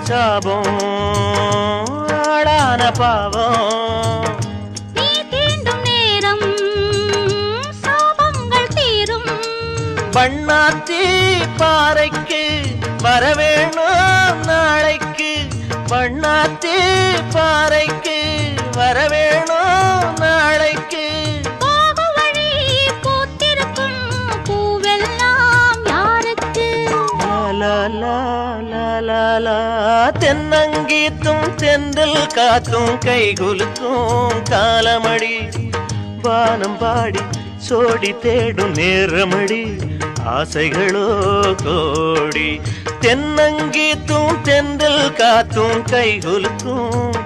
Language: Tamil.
சாபம் ஆளான பாவம் நீ தீண்டும் நேரம் சாபங்கள் தீரும் பண்ணாத்தி பாறைக்கு வரவேணும் நாளைக்கு பண்ணாத்தி பாறைக்கு வரவேணும் நாளைக்கு போகு வழி பூத்திருக்கும் பூவெல்லாம் யாருக்கு லாலா தென்னங்கீத்தும் தென்றல் காத்தும் கைகுலுக்கும் காலமடி வானம் பாடி சோடி தேடும் நேரமடி ஆசைகளோ கோடி தென்னங்கீத்தும் தென்றல் காத்தும் கைகுலுக்கும்